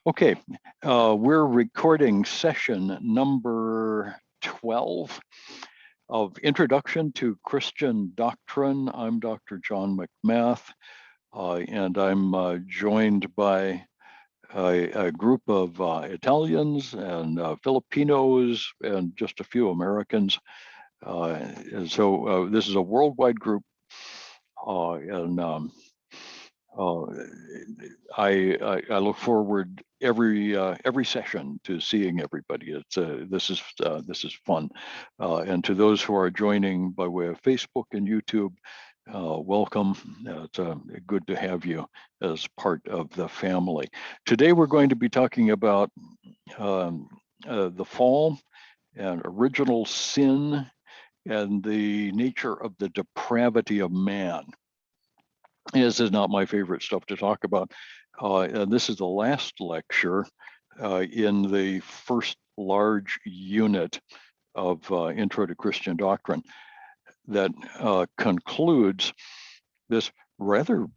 Okay, we're recording session number 12 of Introduction to Christian Doctrine. I'm Dr. John McMath, and I'm joined by a group of Italians and Filipinos and just a few Americans. And so this is a worldwide group, and I look forward every session to seeing everybody. This is fun, and to those who are joining by way of Facebook and YouTube, welcome. It's good to have you as part of the family. Today we're going to be talking about the fall and original sin and the nature of the depravity of man. This is not my favorite stuff to talk about. And this is the last lecture in the first large unit of Intro to Christian Doctrine that concludes this rather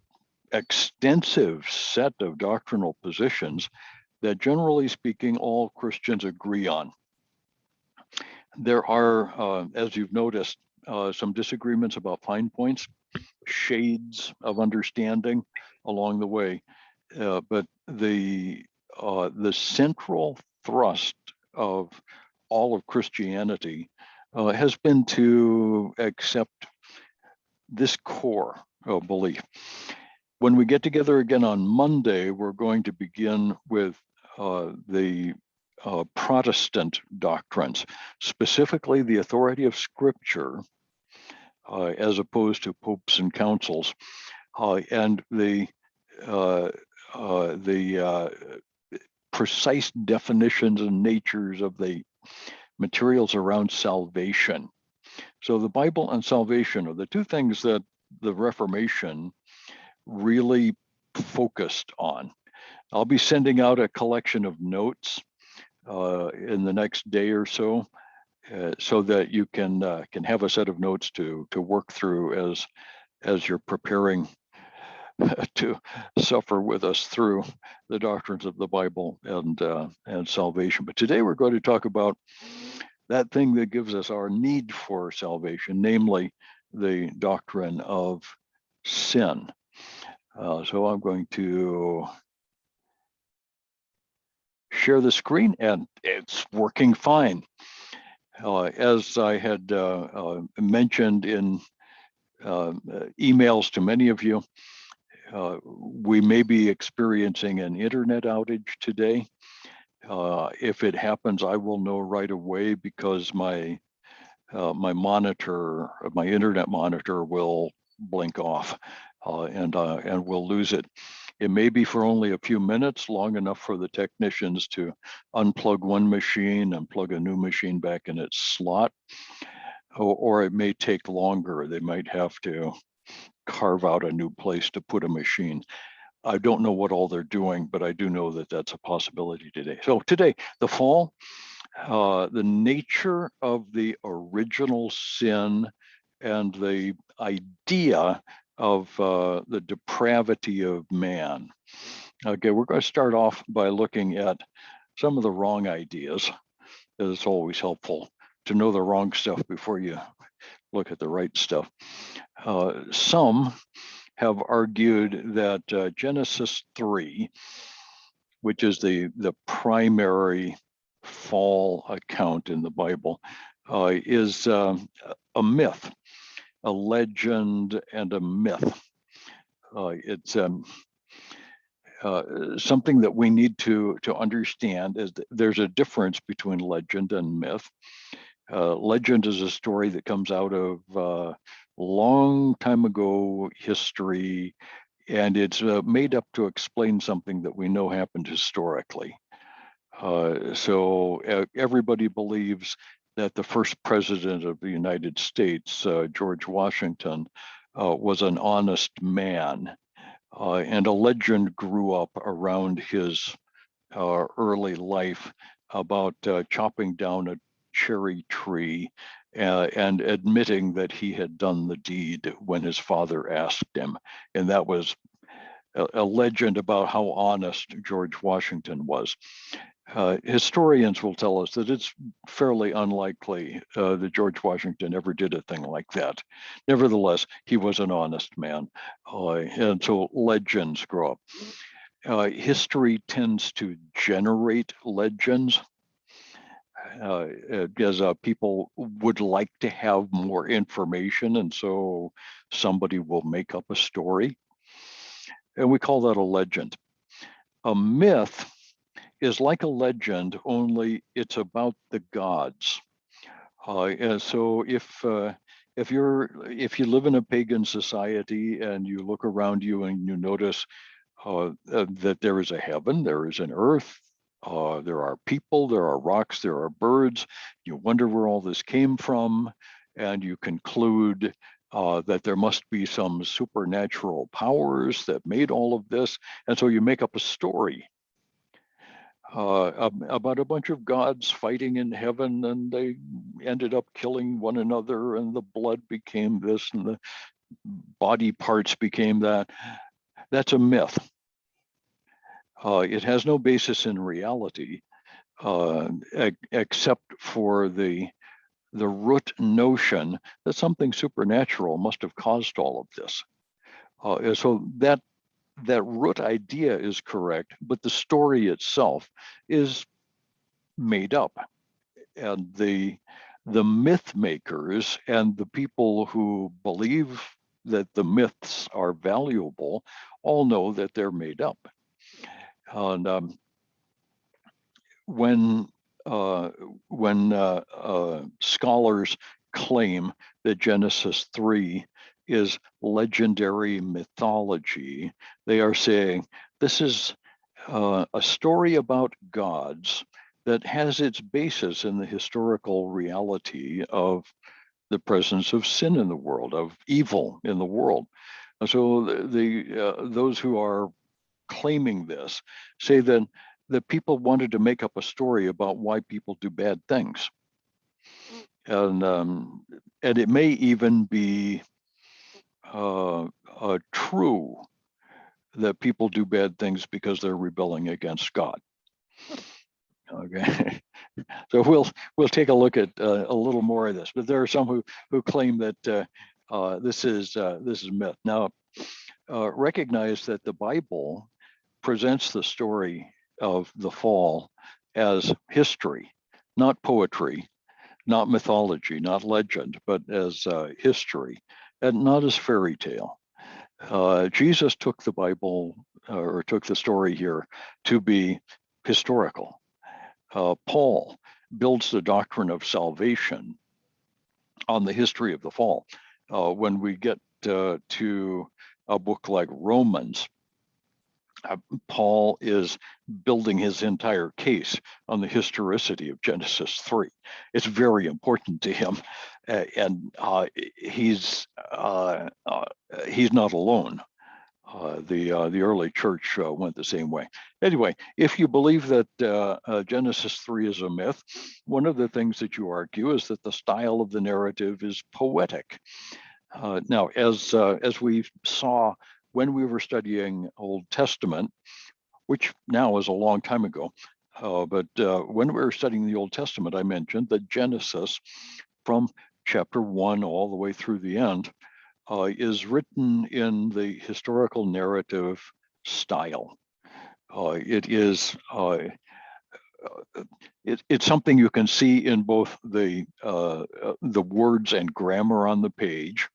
extensive set of doctrinal positions that, generally speaking, all Christians agree on. There are, as you've noticed, some disagreements about fine points, shades of understanding along the way, but the central thrust of all of Christianity has been to accept this core of belief. When we get together again on Monday, we're going to begin with the Protestant doctrines, specifically the authority of Scripture, as opposed to popes and councils, and the precise definitions and natures of the materials around salvation. So the Bible and salvation are the two things that the Reformation really focused on. I'll be sending out a collection of notes in the next day or so, so that you can have a set of notes to work through as you're preparing to suffer with us through the doctrines of the Bible and salvation. But today we're going to talk about that thing that gives us our need for salvation, namely the doctrine of sin. So I'm going to share the screen, and it's working fine. As I had mentioned in emails to many of you, we may be experiencing an internet outage today. If it happens, I will know right away, because my monitor, my internet monitor, will blink off, and we'll lose it. It may be for only a few minutes, long enough for the technicians to unplug one machine and plug a new machine back in its slot, or it may take longer. They might have to carve out a new place to put a machine. I don't know what all they're doing, but I do know that that's a possibility today. So today, the fall, the nature of the original sin, and the idea of the depravity of man. Okay, we're going to start off by looking at some of the wrong ideas. It's always helpful to know the wrong stuff before you look at the right stuff. Some have argued that Genesis 3, which is the primary fall account in the Bible, is a myth, a legend, and a myth. It's something that we need to understand is that there's a difference between legend and myth. Legend is a story that comes out of long time ago history, and it's made up to explain something that we know happened historically. So everybody believes that the first president of the United States, George Washington, was an honest man, and a legend grew up around his early life about chopping down a cherry tree and admitting that he had done the deed when his father asked him. And that was a legend about how honest George Washington was. Historians will tell us that it's fairly unlikely that George Washington ever did a thing like that. Nevertheless, he was an honest man, and so legends grow up. History tends to generate legends as people would like to have more information, and so somebody will make up a story, and we call that a legend. A myth is like a legend, only it's about the gods. And so if you live in a pagan society and you look around you and you notice that there is a heaven, there is an earth, there are people, there are rocks, there are birds, you wonder where all this came from, and you conclude that there must be some supernatural powers that made all of this, and so you make up a story about a bunch of gods fighting in heaven, and they ended up killing one another, and the blood became this, and the body parts became that. That's a myth. It has no basis in reality, except for the root notion that something supernatural must have caused all of this. So that root idea is correct, but the story itself is made up. And the myth makers and the people who believe that the myths are valuable all know that they're made up. And when scholars claim that Genesis 3 is legendary mythology, they are saying this is a story about gods that has its basis in the historical reality of the presence of sin in the world, of evil in the world. And so those who are claiming this say that people wanted to make up a story about why people do bad things. And it may even be true that people do bad things because they're rebelling against God. Okay, so we'll take a look at a little more of this, but there are some who claim that this is myth. Now, recognize that the Bible presents the story of the fall as history, not poetry, not mythology, not legend, but as history, and not as fairy tale. Jesus took the Bible or took the story here to be historical. Paul builds the doctrine of salvation on the history of the fall. When we get to a book like Romans, Paul is building his entire case on the historicity of Genesis 3. It's very important to him, and he's not alone. The early church went the same way. Anyway, if you believe that Genesis 3 is a myth, one of the things that you argue is that the style of the narrative is poetic. Now, as we saw when we were studying Old Testament, which now is a long time ago, but when we were studying the Old Testament, I mentioned that Genesis, from chapter 1 all the way through the end, is written in the historical narrative style. It's something you can see in both the words and grammar on the page.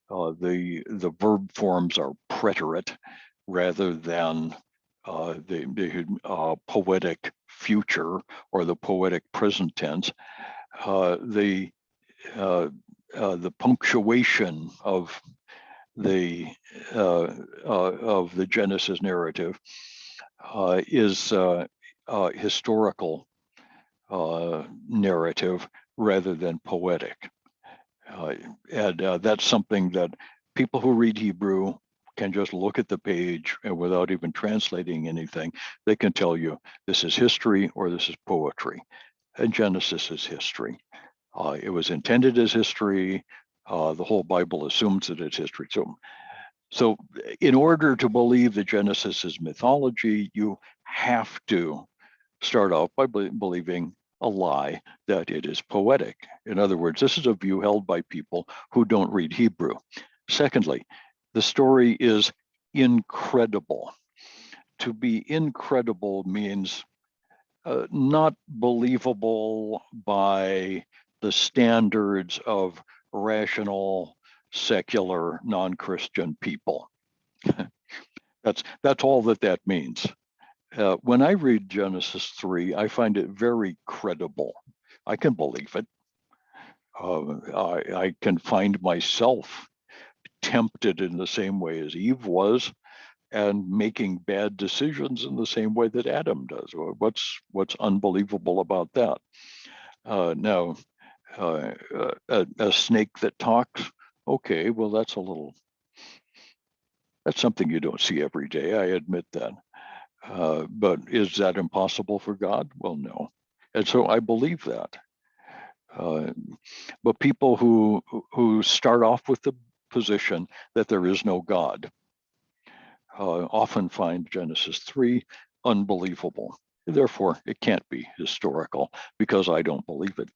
The verb forms are preterite rather than the poetic future or the poetic present tense. The punctuation of the Genesis narrative is historical narrative rather than poetic. And that's something that people who read Hebrew can just look at the page and without even translating anything, they can tell you this is history or this is poetry. And Genesis is history. It was intended as history. The whole Bible assumes that it's history. So in order to believe that Genesis is mythology, you have to start off by believing a lie that it is poetic. In other words, this is a view held by people who don't read Hebrew. Secondly, the story is incredible. To be incredible means not believable by the standards of rational, secular, non-Christian people. That's all that means. When I read Genesis 3, I find it very credible. I can believe it. I can find myself tempted in the same way as Eve was, and making bad decisions in the same way that Adam does. What's unbelievable about that? Now, a snake that talks, okay, well, that's something you don't see every day. I admit that. But is that impossible for God? Well, no. And so I believe that. But people who start off with the position that there is no God often find Genesis 3 unbelievable. Therefore, it can't be historical because I don't believe it.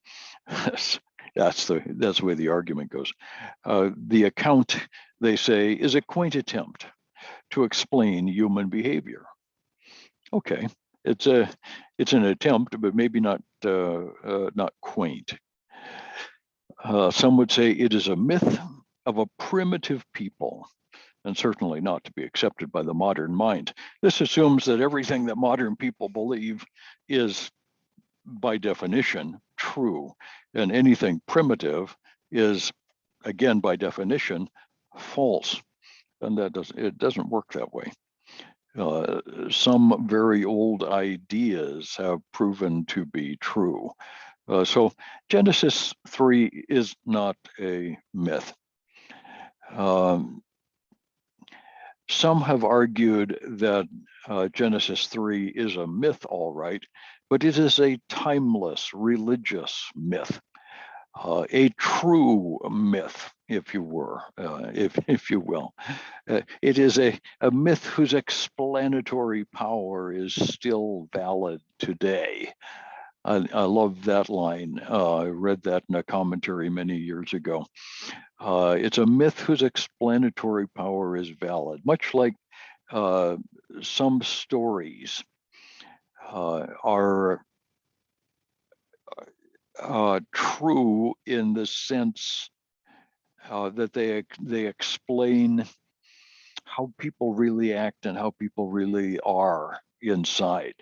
That's the way the argument goes. The account, they say, is a quaint attempt to explain human behavior. Okay, it's an attempt, but maybe not quaint. Some would say it is a myth of a primitive people, and certainly not to be accepted by the modern mind. This assumes that everything that modern people believe is, by definition, true, and anything primitive is, again, by definition, false. And it doesn't work that way. Some very old ideas have proven to be true. So Genesis 3 is not a myth. Some have argued that Genesis 3 is a myth, all right, but it is a timeless religious myth, a true myth, if you will. It is a myth whose explanatory power is still valid today. I love that line. I read that in a commentary many years ago. It's a myth whose explanatory power is valid, much like some stories are true in the sense that they explain how people really act and how people really are inside.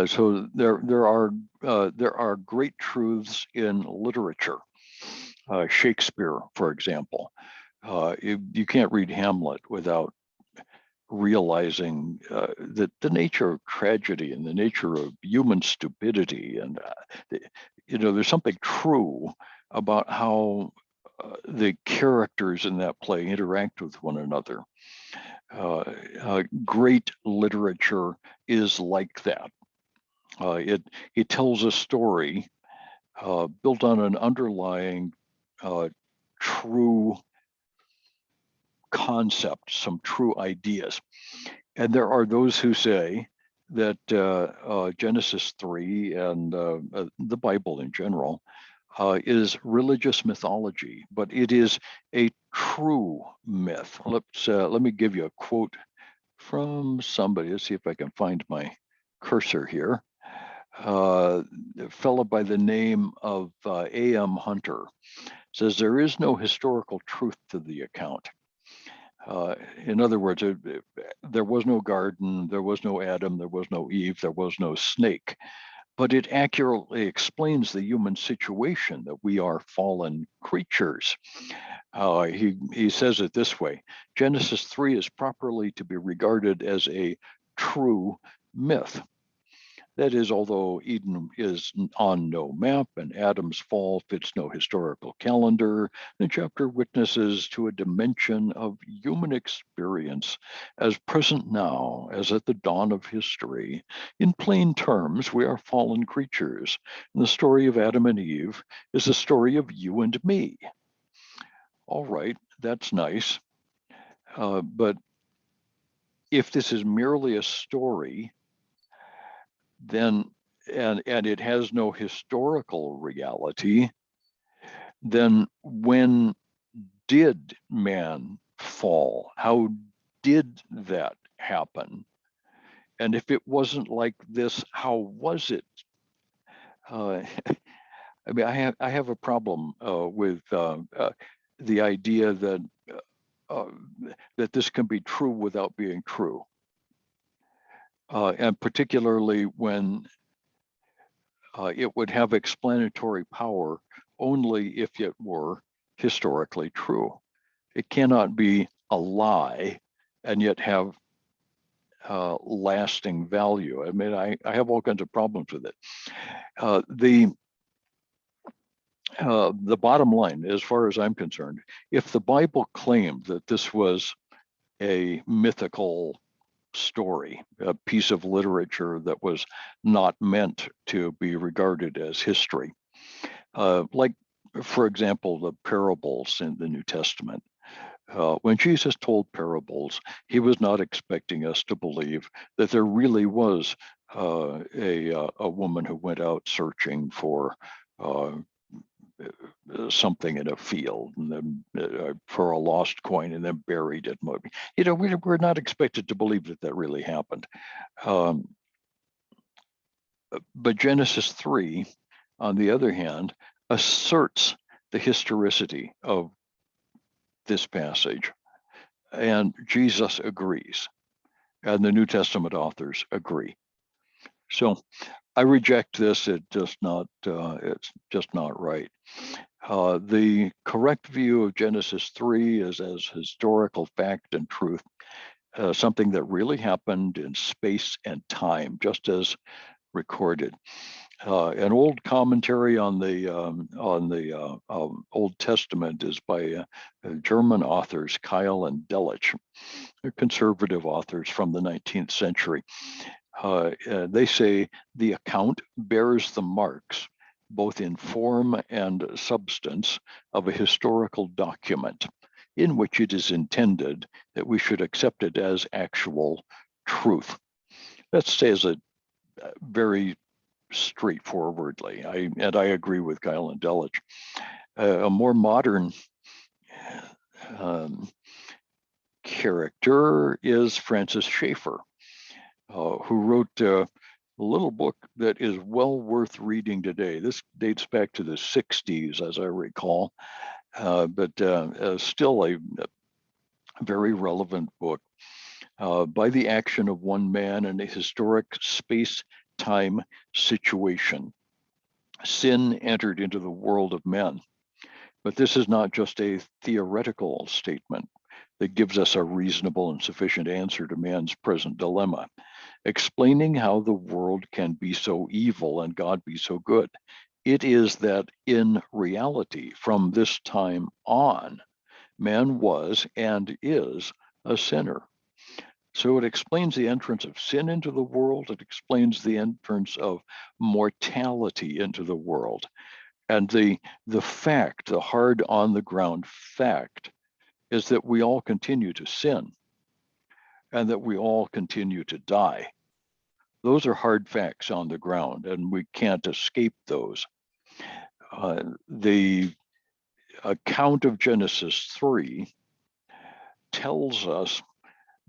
So there are great truths in literature. Shakespeare, for example, you can't read Hamlet without realizing that the nature of tragedy and the nature of human stupidity, and there's something true about how the characters in that play interact with one another. Great literature is like that. It tells a story built on an underlying true concept, some true ideas. And there are those who say that Genesis 3 and the Bible in general is religious mythology, but it is a true myth. Let me give you a quote from somebody. Let's see if I can find my cursor here. A fellow by the name of A.M. Hunter says there is no historical truth to the account. In other words, there was no garden, there was no Adam, there was no Eve, there was no snake, but it accurately explains the human situation that we are fallen creatures. He says it this way: Genesis 3 is properly to be regarded as a true myth. That is, although Eden is on no map and Adam's fall fits no historical calendar, the chapter witnesses to a dimension of human experience as present now as at the dawn of history. In plain terms, we are fallen creatures, and the story of Adam and Eve is the story of you and me. All right, that's nice. But if this is merely a story, then and it has no historical reality, then when did man fall? How did that happen? And if it wasn't like this, how was it? Uh, I mean, I have a problem with the idea uh, that this can be true without being true, and particularly when it would have explanatory power only if it were historically true. It cannot be a lie and yet have lasting value. I mean, I have all kinds of problems with it. The bottom line, as far as I'm concerned, if the Bible claimed that this was a mythical story, a piece of literature that was not meant to be regarded as history, like, for example, the parables in the New Testament. When Jesus told parables, he was not expecting us to believe that there really was a woman who went out searching for uh, something in a field and then for a lost coin and then buried it. You know, we're not expected to believe that that really happened. Um, but Genesis 3, on the other hand, asserts the historicity of this passage. And Jesus agrees, and the New Testament authors agree. So I reject this. It's just not right. The correct view of Genesis 3 is as historical fact and truth, something that really happened in space and time, just as recorded. An old commentary on the Old Testament is by German authors Keil and Delitzsch, conservative authors from the 19th century. They say the account bears the marks, both in form and substance, of a historical document in which it is intended that we should accept it as actual truth. That says it very straightforwardly. I agree with Keil and Delitzsch. A more modern um, character is Francis Schaeffer, who wrote a little book that is well worth reading today. This dates back to the 60s, as I recall, but still a very relevant book. By the action of one man in a historic space-time situation, sin entered into the world of men. But this is not just a theoretical statement that gives us a reasonable and sufficient answer to man's present dilemma, explaining how the world can be so evil and God be so good. It is that in reality, from this time on, man was and is a sinner. So it explains the entrance of sin into the world. It explains the entrance of mortality into the world. And the fact, the hard on the ground fact, is that we all continue to sin and that we all continue to die. Those are hard facts on the ground, and we can't escape those. The account of Genesis 3 tells us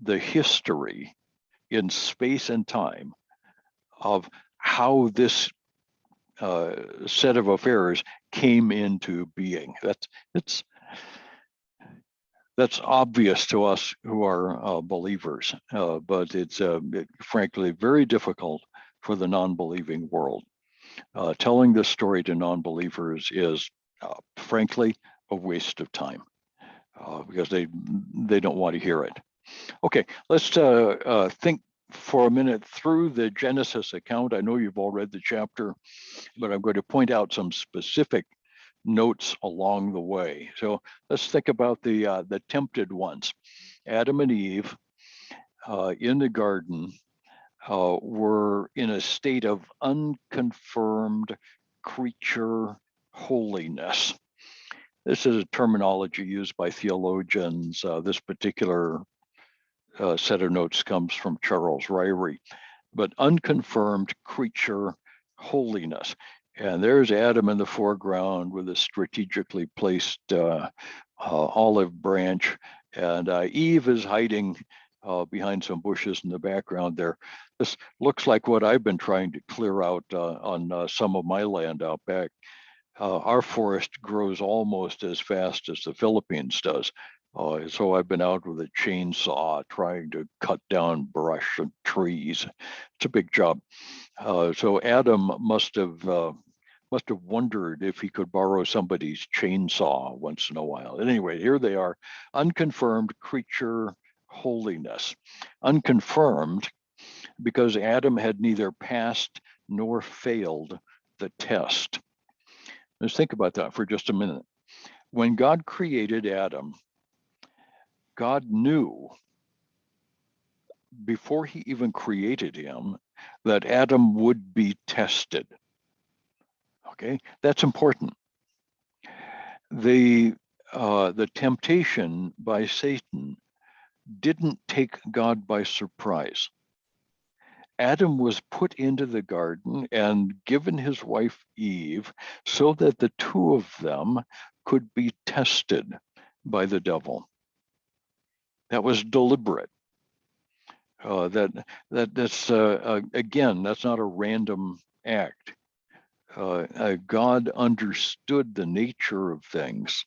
the history in space and time of how this set of affairs came into being. That's obvious to us who are believers, but it's frankly very difficult for the non-believing world. Telling this story to non-believers is, frankly, a waste of time because they don't want to hear it. Okay, let's think for a minute through the Genesis account. I know you've all read the chapter, but I'm going to point out some specific notes along the way. So let's think about the tempted ones. Adam and Eve in the garden were in a state of unconfirmed creature holiness. this is a terminology used by theologians. This particular set of notes comes from Charles Ryrie, but unconfirmed creature holiness. And there's Adam in the foreground with a strategically placed olive branch, and Eve is hiding behind some bushes in the background there. This looks like what I've been trying to clear out on some of my land out back. Our forest grows almost as fast as the Philippines does. So I've been out with a chainsaw trying to cut down brush and trees. It's a big job. So Adam must have wondered if he could borrow somebody's chainsaw once in a while. Anyway, here they are, unconfirmed creature holiness. Unconfirmed because Adam had neither passed nor failed the test. Let's think about that for just a minute. When God created Adam, God knew before he even created him that Adam would be tested. Okay, that's important. The temptation by Satan didn't take God by surprise. Adam was put into the garden and given his wife Eve so that the two of them could be tested by the devil. That was deliberate. That's again, that's not a random act. God understood the nature of things.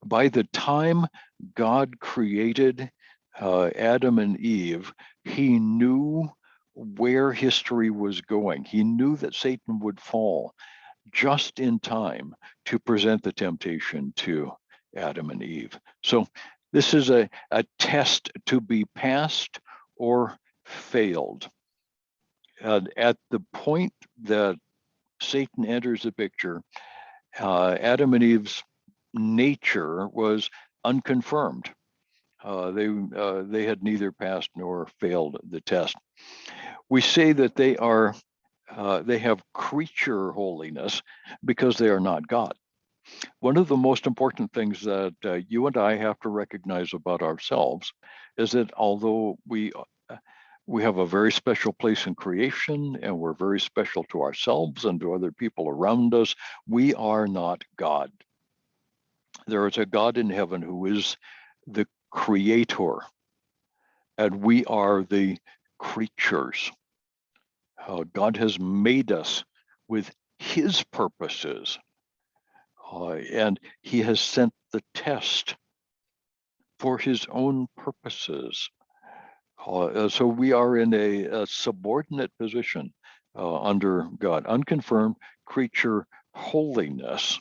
By the time God created Adam and Eve, he knew where history was going. He knew that Satan would fall just in time to present the temptation to Adam and Eve. So this is a test to be passed or failed. And at the point that Satan enters the picture, Adam and Eve's nature was unconfirmed. They had neither passed nor failed the test. We say that they have creature holiness because they are not God. One of the most important things that you and I have to recognize about ourselves is that although we have a very special place in creation and we're very special to ourselves and to other people around us, we are not God. There is a God in heaven who is the creator, and we are the creatures. God has made us with his purposes, and he has sent the test for his own purposes. So we are in a subordinate position under God. Unconfirmed creature holiness.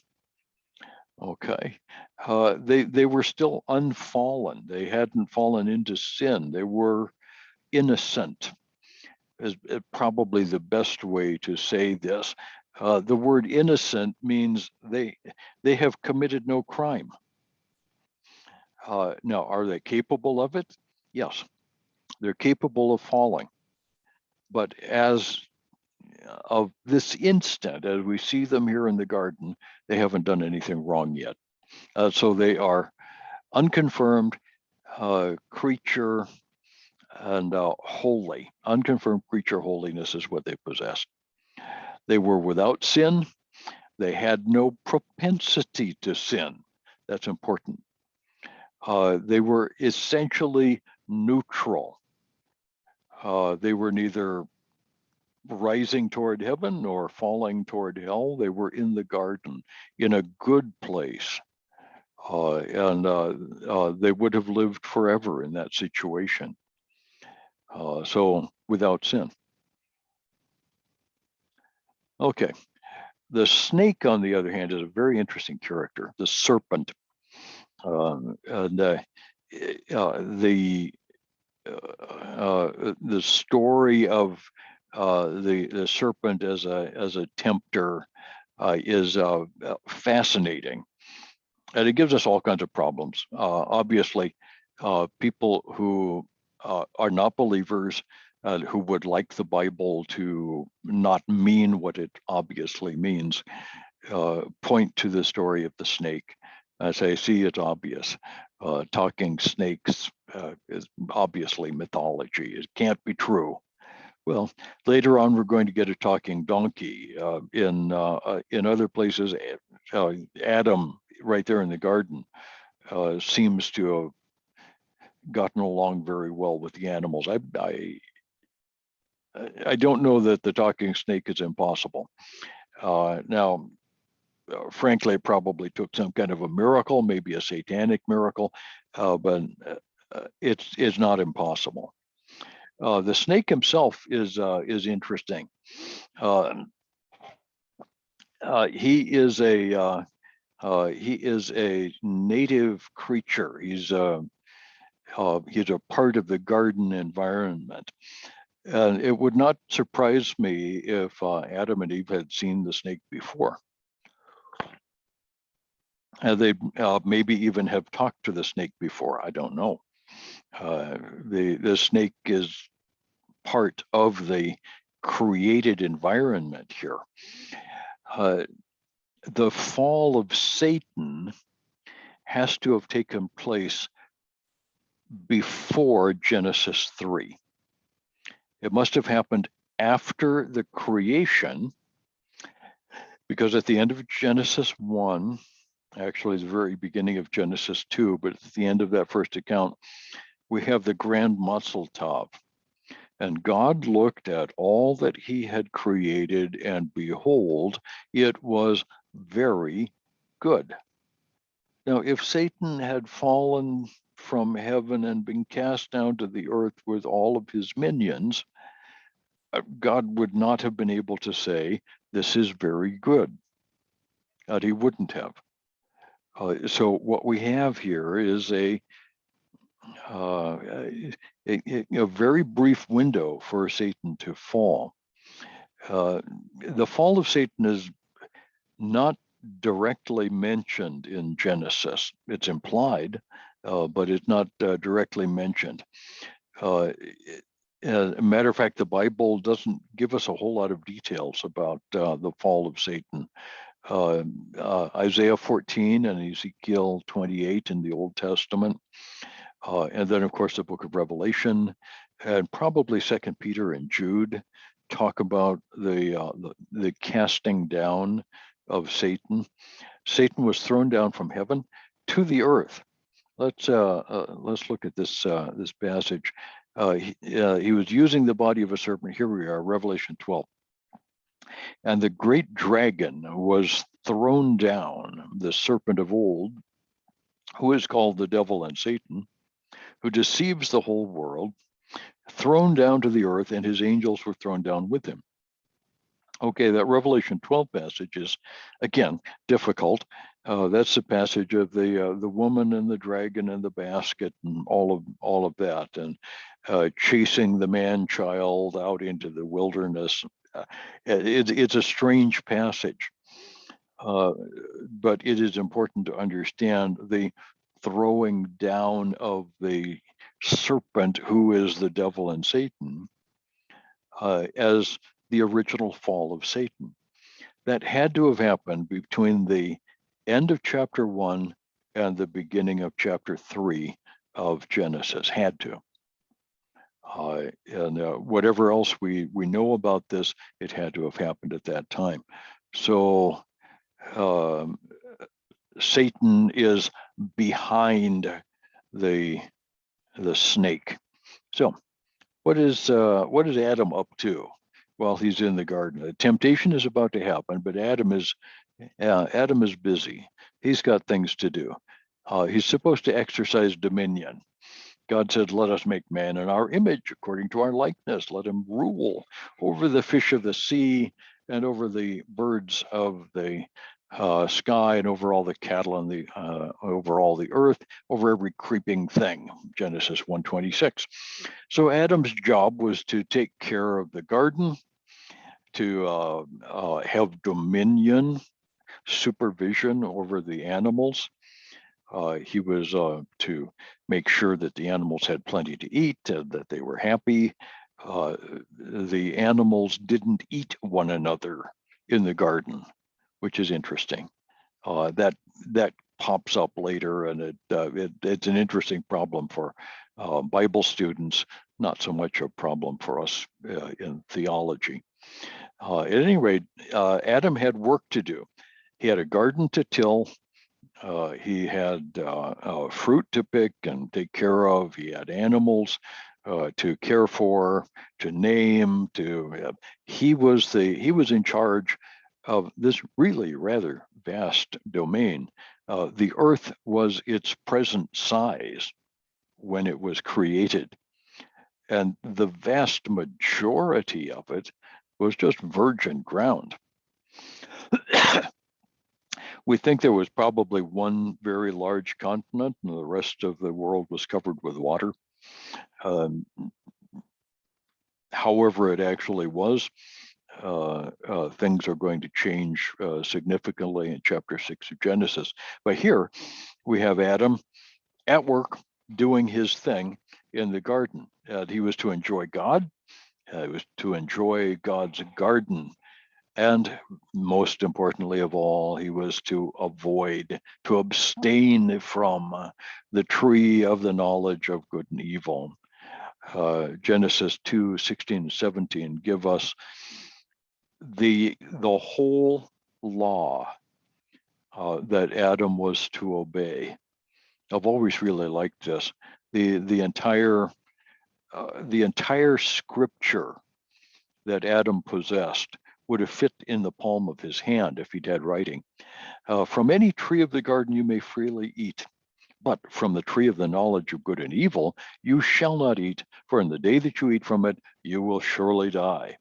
Okay. They were still unfallen. They hadn't fallen into sin. They were innocent, is probably the best way to say this. The word innocent means they have committed no crime. Now, are they capable of it? Yes, they're capable of falling. But as of this instant, as we see them here in the garden, they haven't done anything wrong yet. So they are unconfirmed creature and holy. Unconfirmed creature holiness is what they possessed. They were without sin. They had no propensity to sin. That's important. They were essentially neutral. They were neither rising toward heaven nor falling toward hell. They were in the garden in a good place. And they would have lived forever in that situation. So without sin. Okay. The snake, on the other hand, is a very interesting character, the serpent. And the story of the serpent as a tempter is fascinating, and it gives us all kinds of problems. Obviously, people who are not believers, who would like the Bible to not mean what it obviously means, point to the story of the snake As I see, it's obvious. Talking snakes is obviously mythology. It can't be true. Well, later on, we're going to get a talking donkey. In other places, Adam, right there in the garden, seems to have gotten along very well with the animals. I don't know that the talking snake is impossible. Now, frankly, it probably took some kind of a miracle, maybe a satanic miracle, but it's not impossible. The snake himself is interesting. He is a native creature. He's a part of the garden environment. And it would not surprise me if Adam and Eve had seen the snake before. They maybe even have talked to the snake before. I don't know. The snake is part of the created environment here. The fall of Satan has to have taken place before Genesis 3. It must have happened after the creation, because at the end of Genesis 1, actually the very beginning of Genesis 2, but at the end of that first account, we have the grand Mazel Tov. And God looked at all that he had created, and behold, it was very good. Now, if Satan had fallen from heaven and been cast down to the earth with all of his minions, God would not have been able to say, this is very good. He wouldn't have. So what we have here is a very brief window for Satan to fall. The fall of Satan is not directly mentioned in Genesis. It's implied, but it's not directly mentioned. As a matter of fact, the Bible doesn't give us a whole lot of details about the fall of Satan. Isaiah 14 and Ezekiel 28 in the Old Testament, and then, of course, the book of Revelation, and probably 2 Peter and Jude talk about the casting down of Satan. Satan was thrown down from heaven to the earth. Let's look at this passage. He was using the body of a serpent. Here we are, Revelation 12. And the great dragon was thrown down, the serpent of old, who is called the devil and Satan, who deceives the whole world, thrown down to the earth, and his angels were thrown down with him. Okay, that Revelation 12 passage is, again, difficult. That's the passage of the woman and the dragon and the basket and all of that, and chasing the man-child out into the wilderness. It's a strange passage, but it is important to understand the throwing down of the serpent, who is the devil and Satan, as the original fall of Satan. That had to have happened between the end of chapter 1 and the beginning of chapter 3 of Genesis. Had to. And whatever else we know about this, it had to have happened at that time. So Satan is behind the snake. So what is Adam up to while he's in the garden? The temptation is about to happen, but Adam is busy. He's got things to do. He's supposed to exercise dominion. God said, let us make man in our image, according to our likeness. Let him rule over the fish of the sea and over the birds of the sky and over all the cattle and over all the earth, over every creeping thing, Genesis 1:26. So Adam's job was to take care of the garden, to have dominion, supervision over the animals. He was to make sure that the animals had plenty to eat, that they were happy. The animals didn't eat one another in the garden, which is interesting. That pops up later, and it's an interesting problem for Bible students, not so much a problem for us in theology. At any rate, Adam had work to do. He had a garden to till. He had fruit to pick and take care of. He had animals to care for, to name. He was in charge of this really rather vast domain. The earth was its present size when it was created, and the vast majority of it was just virgin ground. We think there was probably one very large continent, and the rest of the world was covered with water. However it actually was, things are going to change significantly in chapter 6 of Genesis. But here we have Adam at work doing his thing in the garden. He was to enjoy God. He was to enjoy God's garden. And most importantly of all, he was to abstain from the tree of the knowledge of good and evil. Genesis 2:16 and 17 give us the whole law that Adam was to obey. I've always really liked this. The entire scripture that Adam possessed would have fit in the palm of his hand if he'd had writing. From any tree of the garden you may freely eat, but from the tree of the knowledge of good and evil you shall not eat, for in the day that you eat from it, you will surely die.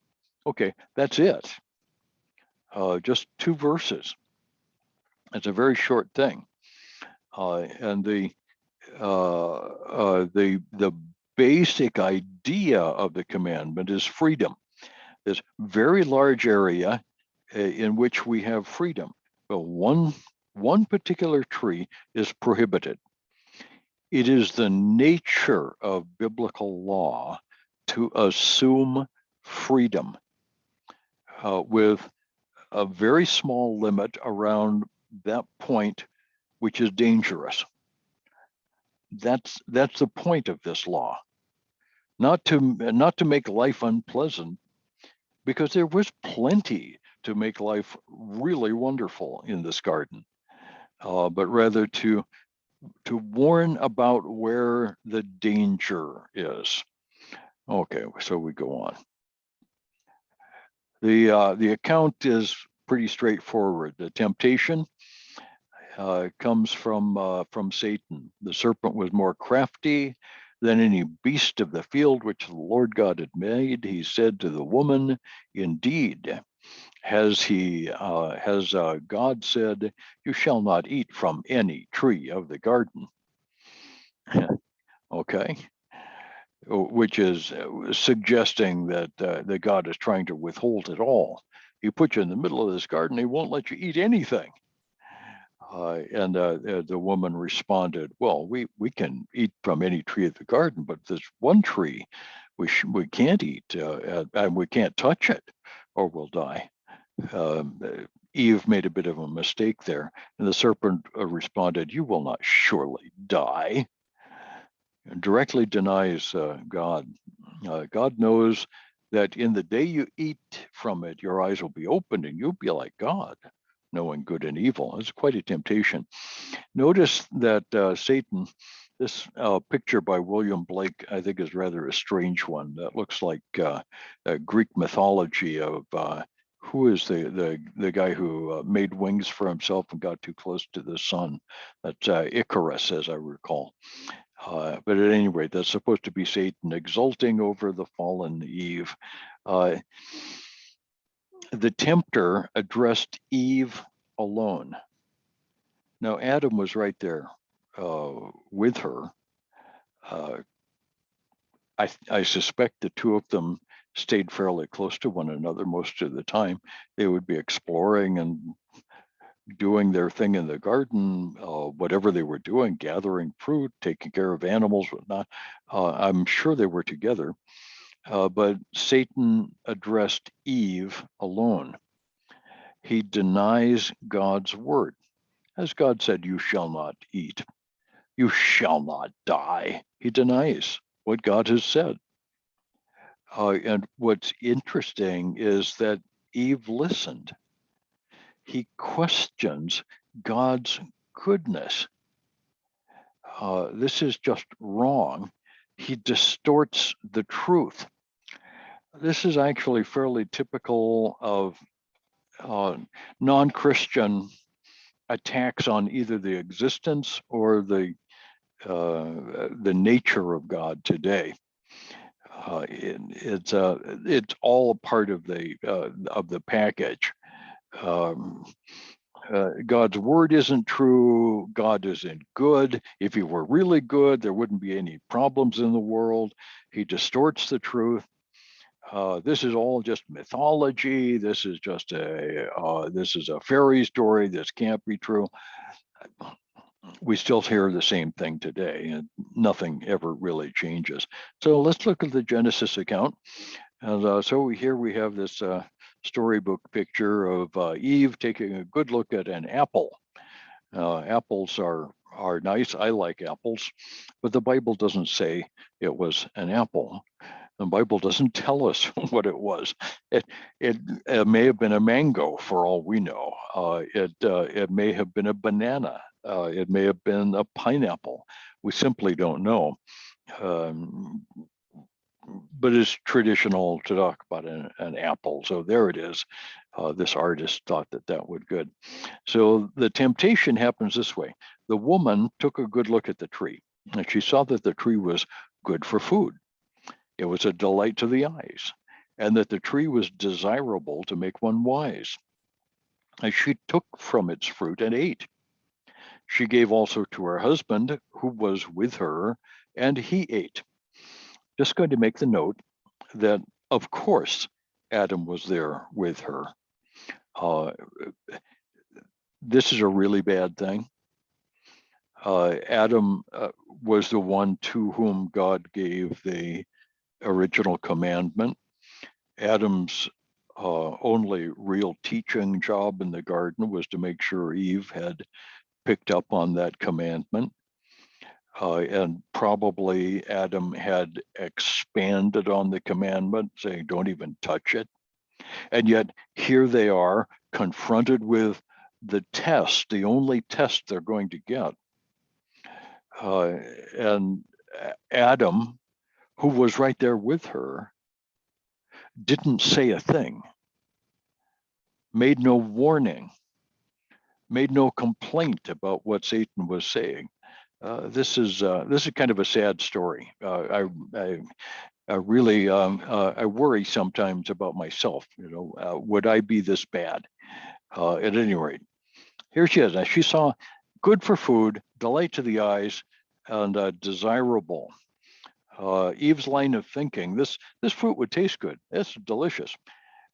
Okay, that's it. Just 2 verses. It's a very short thing. And the basic idea of the commandment is freedom. This very large area in which we have freedom. But one particular tree is prohibited. It is the nature of biblical law to assume freedom with a very small limit around that point, which is dangerous. That's the point of this law, not to make life unpleasant, because there was plenty to make life really wonderful in this garden, but rather to warn about where the danger is. Okay, so we go on. The account is pretty straightforward. The temptation comes from Satan. The serpent was more crafty than any beast of the field which the Lord God had made. He said to the woman, indeed, has God said, you shall not eat from any tree of the garden. Okay, which is suggesting that God is trying to withhold it all. He put you in the middle of this garden, he won't let you eat anything. And the woman responded, well, we can eat from any tree of the garden, but there's one tree we can't eat, and we can't touch it or we'll die. Eve made a bit of a mistake there, and the serpent responded, you will not surely die. And directly denies God. God knows that in the day you eat from it, your eyes will be opened and you'll be like God, knowing good and evil. It's quite a temptation. Notice that Satan, this picture by William Blake, I think is rather a strange one. That looks like a Greek mythology of who is the guy who made wings for himself and got too close to the sun. That's Icarus, as I recall. But at any rate, that's supposed to be Satan exulting over the fallen Eve. The tempter addressed Eve alone. Now, Adam was right there with her. I suspect the two of them stayed fairly close to one another most of the time. They would be exploring and doing their thing in the garden, whatever they were doing, gathering fruit, taking care of animals, whatnot. I'm sure they were together. But Satan addressed Eve alone. He denies God's word. As God said, you shall not eat. You shall not die. He denies what God has said. And what's interesting is that Eve listened. He questions God's goodness. This is just wrong. He distorts the truth. This is actually fairly typical of non-Christian attacks on either the existence or the nature of God today. It's all a part of the package. God's word isn't true. God isn't good. If he were really good, there wouldn't be any problems in the world. He distorts the truth. This is all just mythology. This is just a fairy story. This can't be true. We still hear the same thing today, and nothing ever really changes. So let's look at the Genesis account. And so here we have this storybook picture of Eve taking a good look at an apple. Apples are nice. I like apples, but the Bible doesn't say it was an apple. The Bible doesn't tell us what it was. It may have been a mango for all we know. It may have been a banana. It may have been a pineapple. We simply don't know. But it's traditional to talk about an apple. So there it is. This artist thought that would good. So the temptation happens this way. The woman took a good look at the tree, and she saw that the tree was good for food. It was a delight to the eyes, and that the tree was desirable to make one wise. And she took from its fruit and ate. She gave also to her husband, who was with her, and he ate. Just going to make the note that, of course, Adam was there with her. This is a really bad thing. Adam was the one to whom God gave the original commandment. Adam's only real teaching job in the garden was to make sure Eve had picked up on that commandment. And probably Adam had expanded on the commandment, saying, don't even touch it. And yet here they are confronted with the test, the only test they're going to get. And Adam, who was right there with her, didn't say a thing, made no warning, made no complaint about what Satan was saying. This is kind of a sad story. I really I worry sometimes about myself. Would I be this bad? At any rate, here she is. Now she saw good for food, delight to the eyes, and desirable. Eve's line of thinking: this fruit would taste good. It's delicious.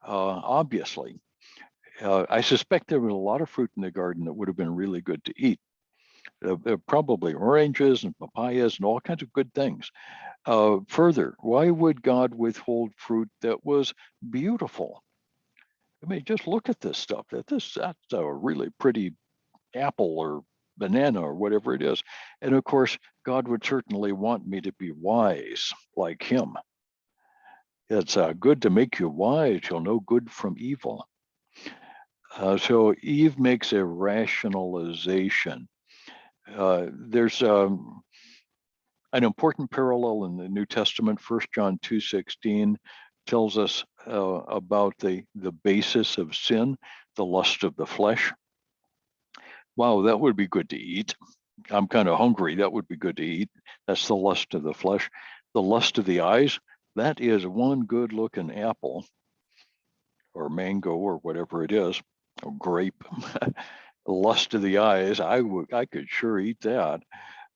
Obviously, I suspect there was a lot of fruit in the garden that would have been really good to eat. Probably oranges and papayas and all kinds of good things. Further, why would God withhold fruit that was beautiful? I mean, just look at this stuff. That's a really pretty apple or banana or whatever it is. And of course, God would certainly want me to be wise like him. It's good to make you wise. You'll know good from evil. So Eve makes a rationalization. There's an important parallel in the New Testament. 1 John 2:16 tells us about the basis of sin, the lust of the flesh. Wow, that would be good to eat. I'm kind of hungry. That would be good to eat. That's the lust of the flesh. The lust of the eyes, that is one good looking apple or mango or whatever it is, or grape. Lust of the eyes, I could sure eat that.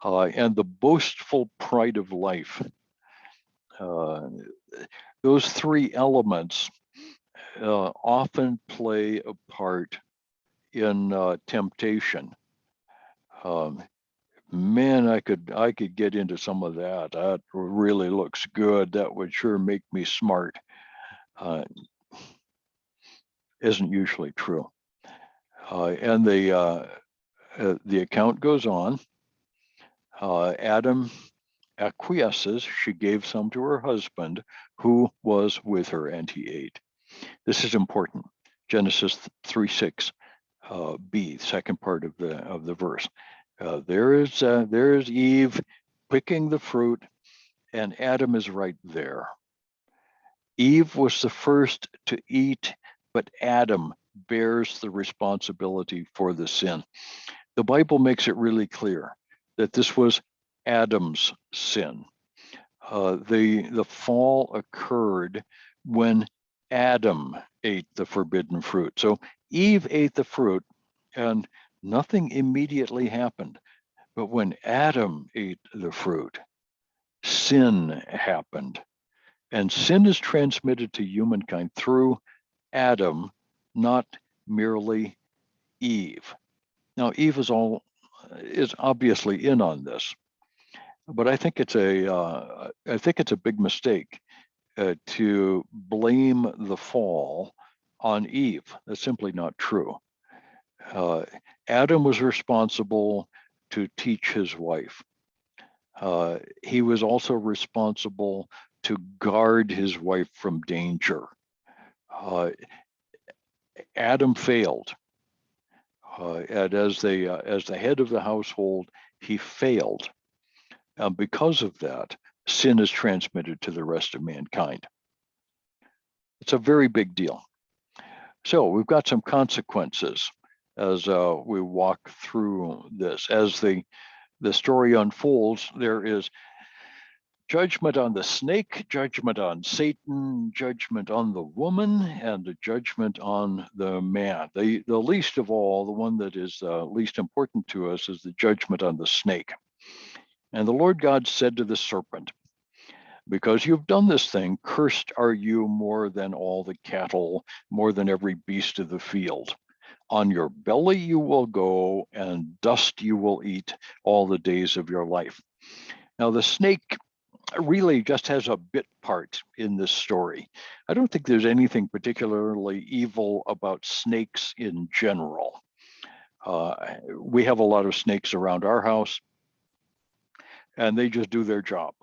And the boastful pride of life. Those three elements often play a part in temptation. Man, I could get into some of that. That really looks good. That would sure make me smart. Isn't usually true. And The account goes on. Adam acquiesces. She gave some to her husband who was with her, and he ate. This is important. Genesis 3:6 b, second part of the verse. There is Eve picking the fruit, and Adam is right there. Eve was the first to eat, but Adam bears the responsibility for the sin. The Bible makes it really clear that this was Adam's sin. The fall occurred when Adam ate the forbidden fruit. So Eve ate the fruit and nothing immediately happened. But when Adam ate the fruit, sin happened. And sin is transmitted to humankind through Adam, not merely Eve. Now, Eve is obviously in on this, but I think it's a big mistake to blame the fall on Eve. That's simply not true. Adam was responsible to teach his wife. He was also responsible to guard his wife from danger. Adam failed, and as the head of the household, he failed. Because of that, sin is transmitted to the rest of mankind. It's a very big deal. So we've got some consequences as we walk through this. As the story unfolds, there is judgment on the snake, judgment on Satan, judgment on the woman, and a judgment on the man. The least of all, the one that is least important to us, is the judgment on the snake. And the Lord God said to the serpent, because you've done this thing, cursed are you more than all the cattle, more than every beast of the field. On your belly you will go, and dust you will eat all the days of your life. Now, the snake really just has a bit part in this story. I don't think there's anything particularly evil about snakes in general. We have a lot of snakes around our house, and they just do their job.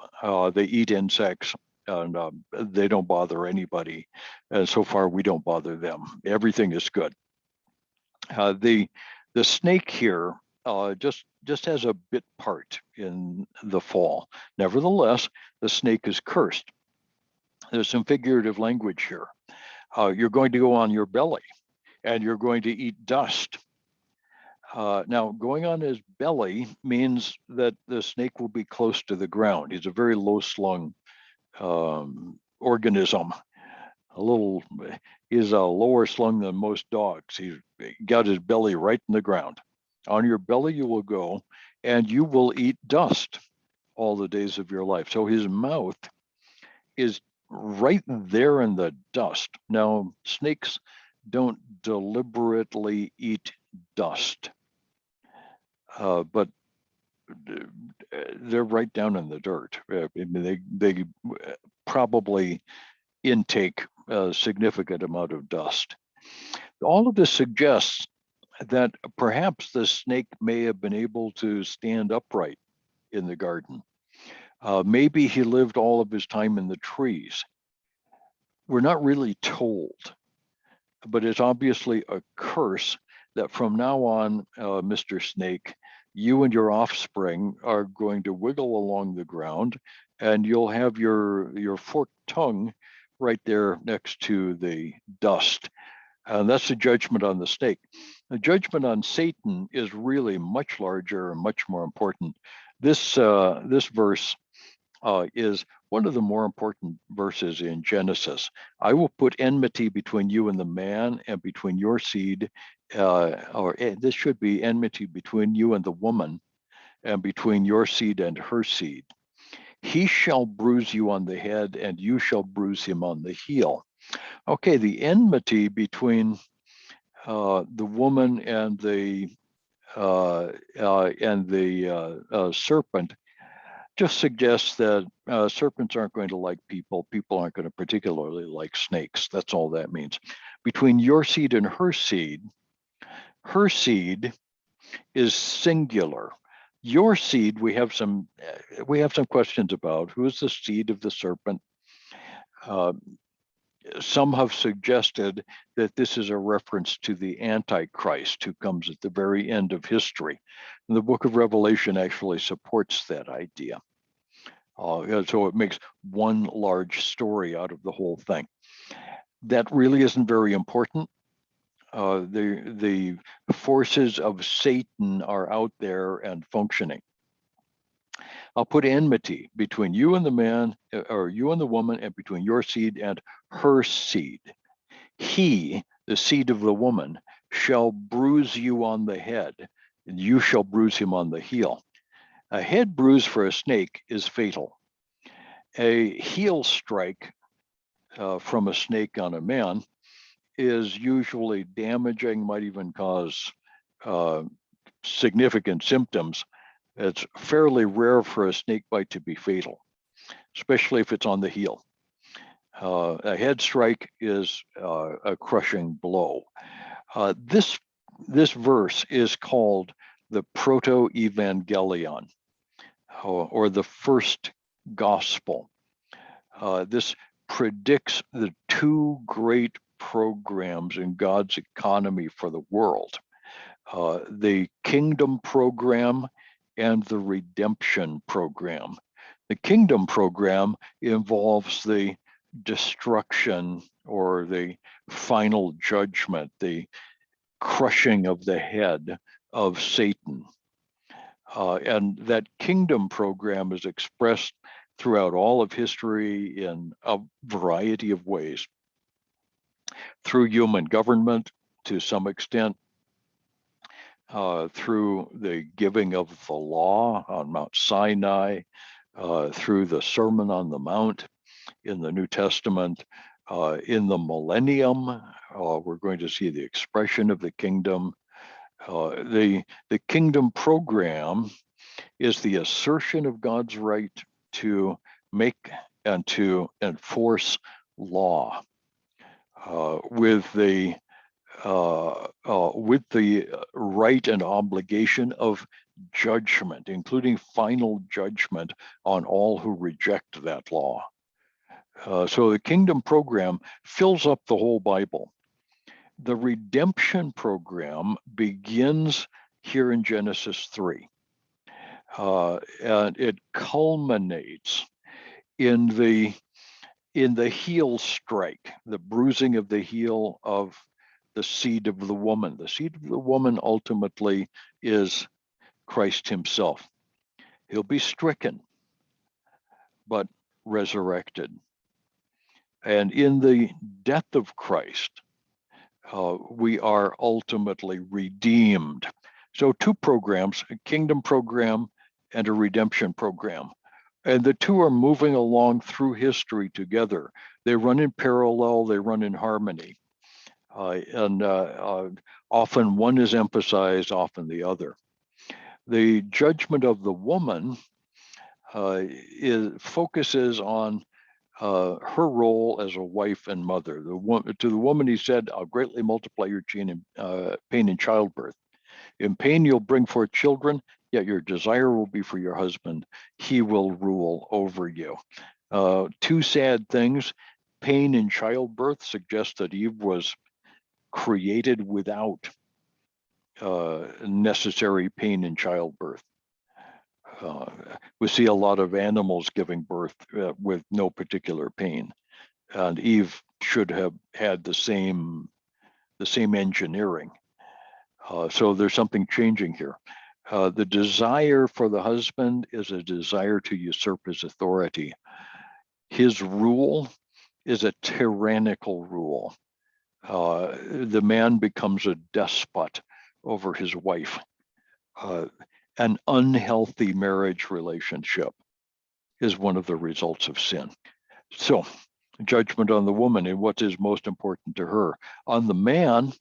They eat insects, and they don't bother anybody. And so far, we don't bother them. Everything is good. The snake here just has a bit part in the fall. Nevertheless, the snake is cursed. There's some figurative language here. You're going to go on your belly, and you're going to eat dust. Now, going on his belly means that the snake will be close to the ground. He's a very low-slung organism. He's lower slung than most dogs. He's got his belly right in the ground. On your belly you will go, and you will eat dust all the days of your life. So his mouth is right there in the dust. Now, snakes don't deliberately eat dust, but they're right down in the dirt. I mean, they probably intake a significant amount of dust. All of this suggests that perhaps the snake may have been able to stand upright in the garden. Maybe he lived all of his time in the trees. We're not really told, but it's obviously a curse that from now on, Mr. Snake, you and your offspring are going to wiggle along the ground, and you'll have your forked tongue right there next to the dust. And that's the judgment on the snake. The judgment on Satan is really much larger and much more important. This verse is one of the more important verses in Genesis. I will put enmity between you and the man, and between your seed, this should be enmity between you and the woman, and between your seed and her seed. He shall bruise you on the head, and you shall bruise him on the heel. Okay, the enmity between the woman and the serpent just suggests that serpents aren't going to like people. People aren't going to particularly like snakes. That's all that means. Between your seed and her seed is singular. Your seed, we have some questions about. Who is the seed of the serpent? Some have suggested that this is a reference to the Antichrist who comes at the very end of history. And the book of Revelation actually supports that idea. So it makes one large story out of the whole thing. That really isn't very important. The forces of Satan are out there and functioning. I'll put enmity between you and the man, or you and the woman, and between your seed and her seed. He, the seed of the woman, shall bruise you on the head, and you shall bruise him on the heel. A head bruise for a snake is fatal. A heel strike from a snake on a man is usually damaging, might even cause significant symptoms. It's fairly rare for a snake bite to be fatal, especially if it's on the heel. A head strike is a crushing blow. This verse is called the Proto-Evangelion, or the first gospel. This predicts the two great programs in God's economy for the world, the kingdom program and the redemption program. The kingdom program involves the destruction or the final judgment, the crushing of the head of Satan. And that kingdom program is expressed throughout all of history in a variety of ways. Through human government, to some extent, through the giving of the law on Mount Sinai, through the Sermon on the Mount in the New Testament. In the millennium, we're going to see the expression of the kingdom. The kingdom program is the assertion of God's right to make and to enforce law with the right and obligation of judgment, including final judgment on all who reject that law. So the kingdom program fills up the whole Bible. The redemption program begins here in Genesis 3. And it culminates in the heel strike, the bruising of the heel of the seed of the woman. The seed of the woman ultimately is Christ himself. He'll be stricken, but resurrected. And in the death of Christ, we are ultimately redeemed. So two programs, a kingdom program and a redemption program. And the two are moving along through history together. They run in parallel, they run in harmony. And often one is emphasized, often the other. The judgment of the woman focuses on her role as a wife and mother. To the woman, he said, "I'll greatly multiply your pain in childbirth. In pain, you'll bring forth children, yet your desire will be for your husband. He will rule over you." Two sad things. Pain in childbirth suggests that Eve was created without necessary pain in childbirth. We see a lot of animals giving birth with no particular pain, and Eve should have had the same engineering. So there's something changing here. The desire for the husband is a desire to usurp his authority. His rule is a tyrannical rule. The man becomes a despot over his wife. An unhealthy marriage relationship is one of the results of sin. So, judgment on the woman and what is most important to her. On the man,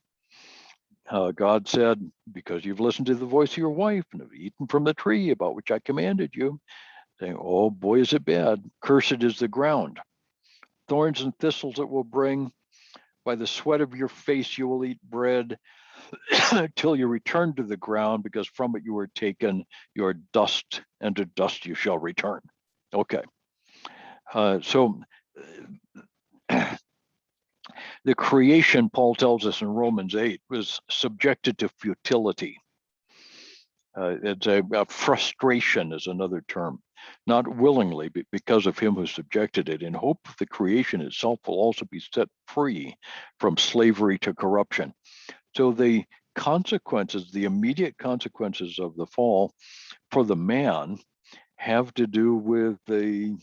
God said, "Because you've listened to the voice of your wife and have eaten from the tree about which I commanded you," saying, "Oh boy, is it bad. Cursed is the ground. Thorns and thistles it will bring. By the sweat of your face you will eat bread till you return to the ground, because from it you were taken, your dust, and to dust you shall return. Okay. So the creation, Paul tells us in Romans 8, was subjected to futility. It's a frustration is another term, not willingly, but because of him who subjected it, in hope the creation itself will also be set free from slavery to corruption. So the consequences, the immediate consequences of the fall for the man have to do with the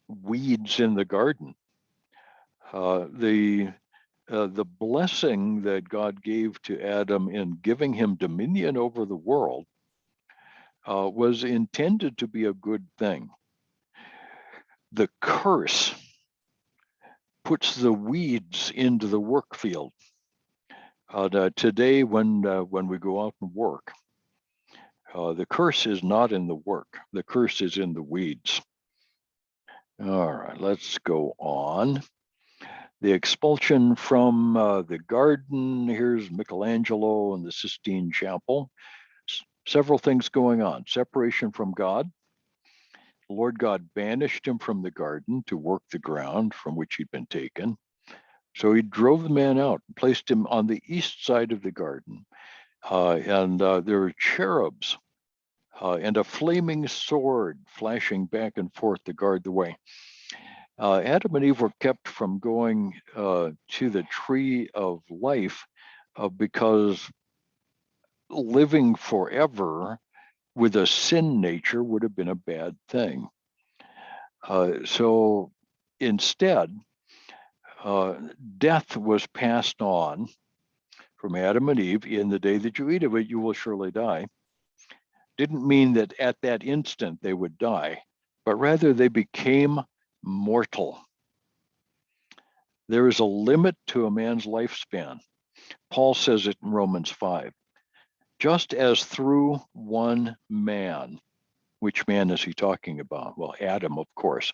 weeds in the garden. The blessing that God gave to Adam in giving him dominion over the world was intended to be a good thing. The curse puts the weeds into the work field. Today, when we go out and work, the curse is not in the work. The curse is in the weeds. All right, let's go on. The expulsion from the garden. Here's Michelangelo and the Sistine Chapel. Several things going on. Separation from God. The Lord God banished him from the garden to work the ground from which he'd been taken. So he drove the man out and placed him on the east side of the garden. And there were cherubs and a flaming sword flashing back and forth to guard the way. Adam and Eve were kept from going to the tree of life because living forever with a sin nature would have been a bad thing. So instead, death was passed on from Adam and Eve. In the day that you eat of it, you will surely die. Didn't mean that at that instant they would die, but rather they became mortal. There is a limit to a man's lifespan. Paul says it in Romans 5. Just as through one man, which man is he talking about? Well, Adam, of course.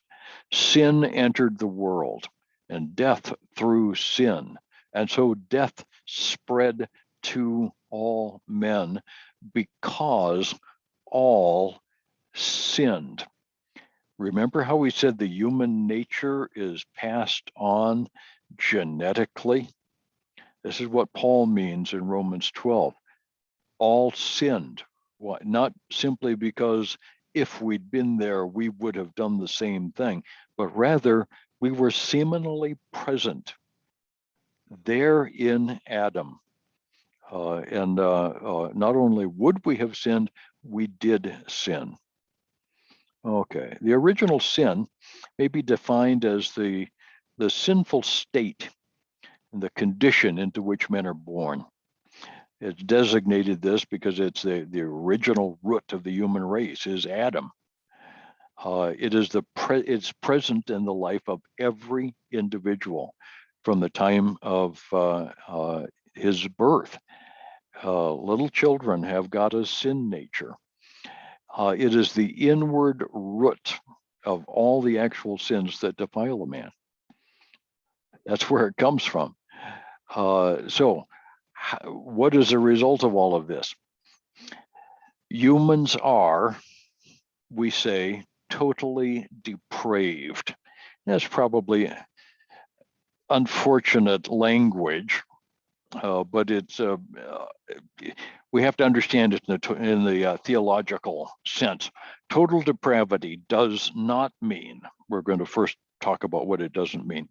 Sin entered the world, and death through sin. And so death spread to all men because all sinned. Remember how we said the human nature is passed on genetically? This is what Paul means in Romans 12. All sinned. Why? Not simply because if we'd been there, we would have done the same thing, but rather we were seminally present there in Adam. And not only would we have sinned, we did sin. Okay, the original sin may be defined as the sinful state and the condition into which men are born. It's designated this because it's the original root of the human race is Adam. It is it's present in the life of every individual from the time of his birth. Little children have got a sin nature. It is the inward root of all the actual sins that defile a man. That's where it comes from. So what is the result of all of this? Humans are, we say, totally depraved. That's probably unfortunate language, but it's we have to understand it in the theological sense. Total depravity does not mean, we're going to first talk about what it doesn't mean,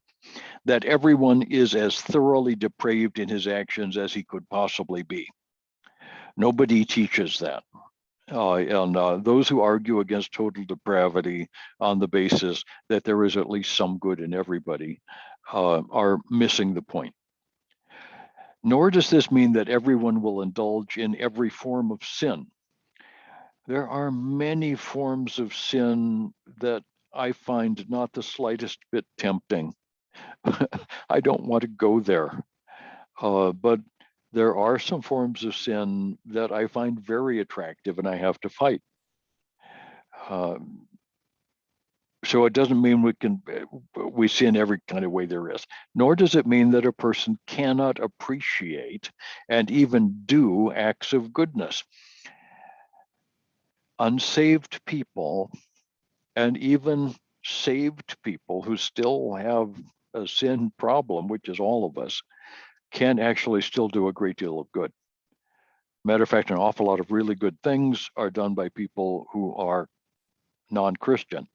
that everyone is as thoroughly depraved in his actions as he could possibly be. Nobody teaches that. And those who argue against total depravity on the basis that there is at least some good in everybody are missing the point. Nor does this mean that everyone will indulge in every form of sin. There are many forms of sin that I find not the slightest bit tempting. I don't want to go there. But there are some forms of sin that I find very attractive and I have to fight. So it doesn't mean we sin every kind of way there is, nor does it mean that a person cannot appreciate and even do acts of goodness. Unsaved people and even saved people who still have a sin problem, which is all of us, can actually still do a great deal of good. Matter of fact, an awful lot of really good things are done by people who are non-Christian.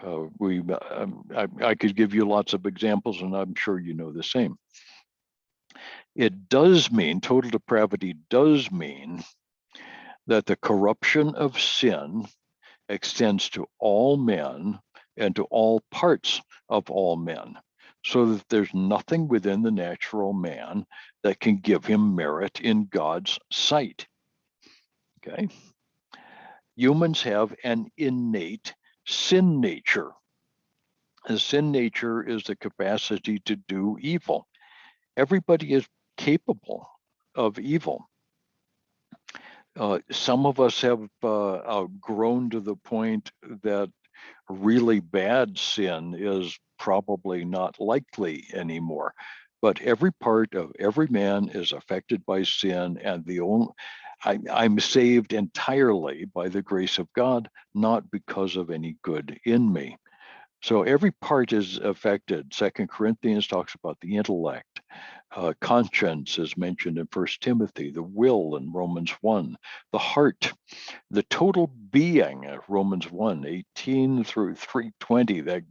I could give you lots of examples, and I'm sure you know the same. It does mean, total depravity does mean that the corruption of sin extends to all men and to all parts of all men, so that there's nothing within the natural man that can give him merit in God's sight. Okay? Humans have an innate sin nature. The sin nature is the capacity to do evil. Everybody is capable of evil. Some of us have grown to the point that really bad sin is probably not likely anymore. But every part of every man is affected by sin, and I'm saved entirely by the grace of God, not because of any good in me. So every part is affected. Second Corinthians talks about the intellect. Conscience is mentioned in First Timothy, the will in Romans 1, the heart, the total being, Romans 1:18 through 3:20, that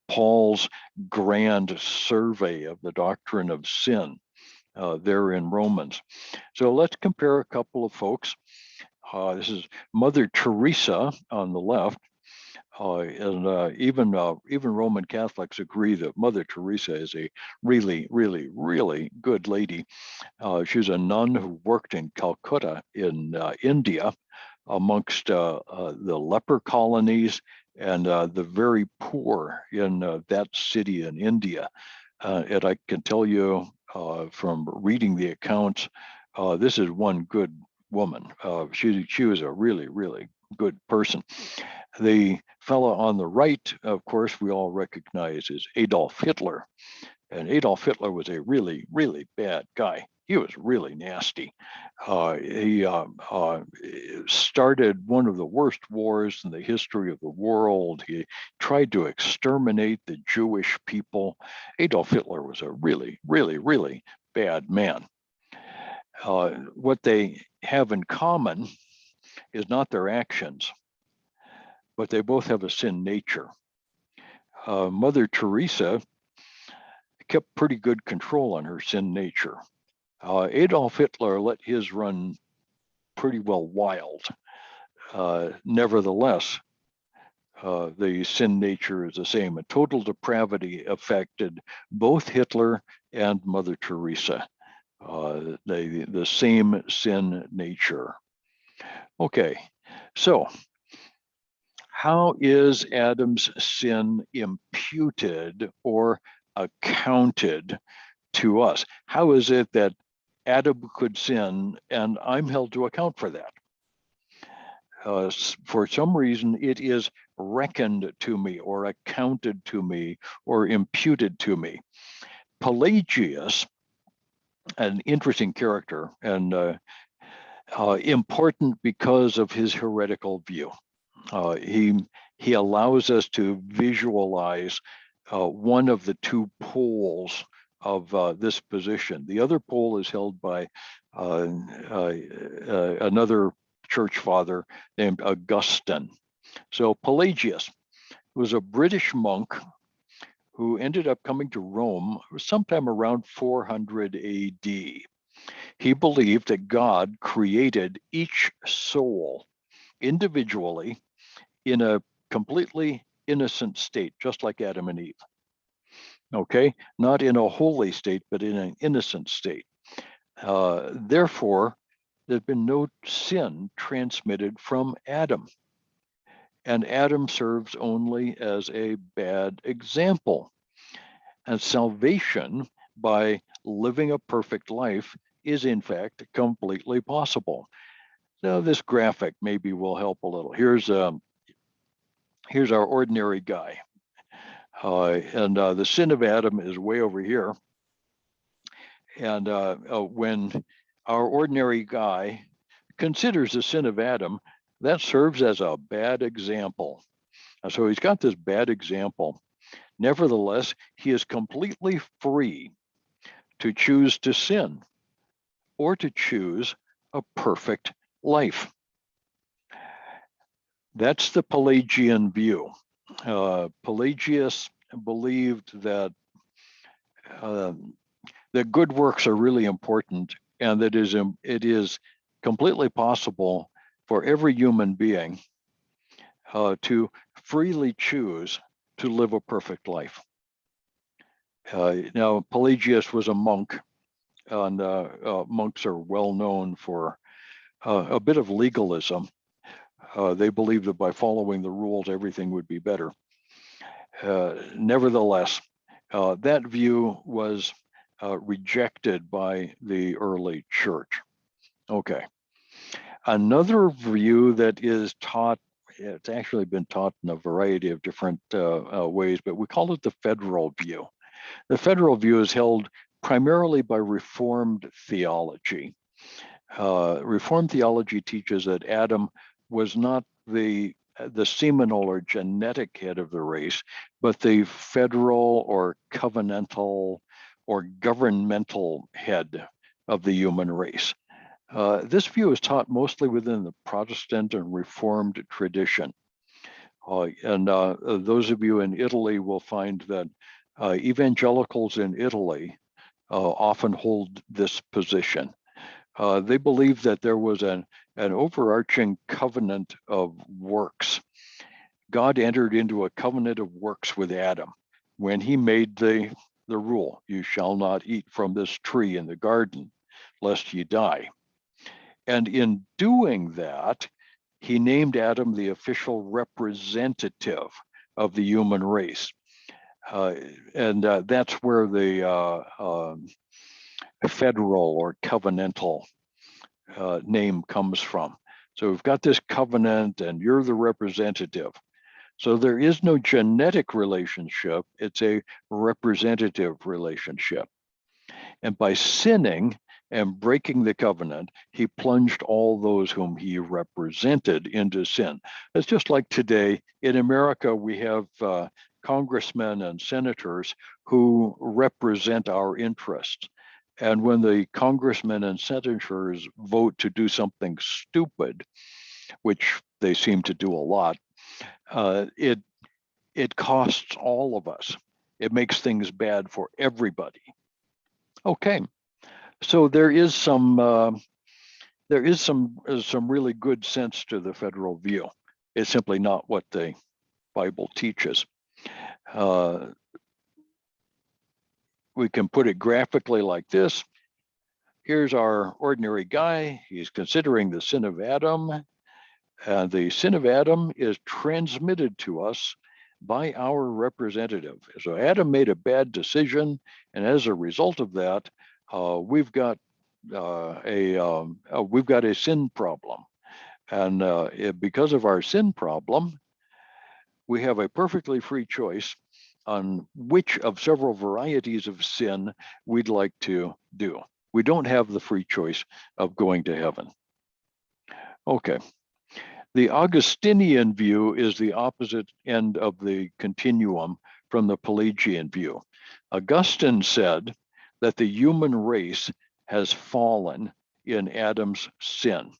Paul's grand survey of the doctrine of sin there in Romans. So let's compare a couple of folks. This is Mother Teresa on the left. And even Roman Catholics agree that Mother Teresa is a really, really, really good lady. She's a nun who worked in Calcutta in India amongst the leper colonies and the very poor in that city in India. And I can tell you from reading the accounts, this is one good woman. She was a really, really good person. The fellow on the right, of course, we all recognize is Adolf Hitler. And Adolf Hitler was a really, really bad guy. He was really nasty. He started one of the worst wars in the history of the world. He tried to exterminate the Jewish people. Adolf Hitler was a really, really, really bad man. What they have in common is not their actions, but they both have a sin nature. Mother Teresa kept pretty good control on her sin nature. Adolf Hitler let his run pretty well wild. Nevertheless, the sin nature is the same. A total depravity affected both Hitler and Mother Teresa. The same sin nature. Okay, so how is Adam's sin imputed or accounted to us? How is it that Adam could sin and I'm held to account for that? For some reason, it is reckoned to me or accounted to me or imputed to me. Pelagius, an interesting character and important because of his heretical view. He allows us to visualize one of the two poles of this position. The other pole is held by another church father named Augustine. So Pelagius was a British monk who ended up coming to Rome sometime around 400 AD. He believed that God created each soul individually in a completely innocent state, just like Adam and Eve. Okay, not in a holy state, but in an innocent state. Therefore, there's been no sin transmitted from Adam. And Adam serves only as a bad example. And salvation by living a perfect life is in fact completely possible. Now, this graphic maybe will help a little. Here's Here's our ordinary guy. And the sin of Adam is way over here. And when our ordinary guy considers the sin of Adam, that serves as a bad example. And so he's got this bad example. Nevertheless, he is completely free to choose to sin or to choose a perfect life. That's the Pelagian view. Pelagius believed that good works are really important, and that it is completely possible for every human being to freely choose to live a perfect life. Now, Pelagius was a monk, and monks are well known for a bit of legalism. They believed that by following the rules, everything would be better. Nevertheless, that view was rejected by the early church. Okay. Another view that is taught, it's actually been taught in a variety of different ways, but we call it the federal view. The federal view is held primarily by Reformed theology. Reformed theology teaches that Adam was not the seminal or genetic head of the race, but the federal or covenantal or governmental head of the human race. This view is taught mostly within the Protestant and Reformed tradition. And those of you in Italy will find that evangelicals in Italy often hold this position. They believe that there was an overarching covenant of works. God entered into a covenant of works with Adam when he made the rule, you shall not eat from this tree in the garden, lest ye die. And in doing that, he named Adam the official representative of the human race. And that's where the federal or covenantal name comes from. So we've got this covenant and you're the representative. So there is no genetic relationship, it's a representative relationship. And by sinning and breaking the covenant, he plunged all those whom he represented into sin. It's just like today in America, we have congressmen and senators who represent our interests. And when the congressmen and senators vote to do something stupid, which they seem to do a lot, it costs all of us. It makes things bad for everybody. Okay, so there is some really good sense to the federal view. It's simply not what the Bible teaches. We can put it graphically like this. Here's our ordinary guy. He's considering the sin of Adam. And the sin of Adam is transmitted to us by our representative. So Adam made a bad decision, and as a result of that, we've got a sin problem. And because of our sin problem, we have a perfectly free choice on which of several varieties of sin we'd like to do. We don't have the free choice of going to heaven. Okay. The Augustinian view is the opposite end of the continuum from the Pelagian view. Augustine said that the human race has fallen in Adam's sin,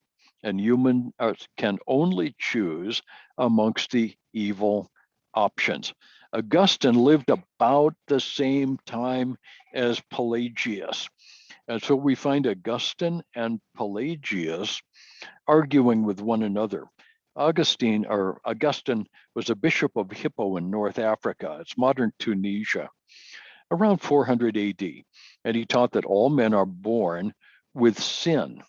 and humans can only choose amongst the evil options. Augustine lived about the same time as Pelagius. And so we find Augustine and Pelagius arguing with one another. Augustine was a bishop of Hippo in North Africa. It's modern Tunisia, around 400 AD. And he taught that all men are born with sin.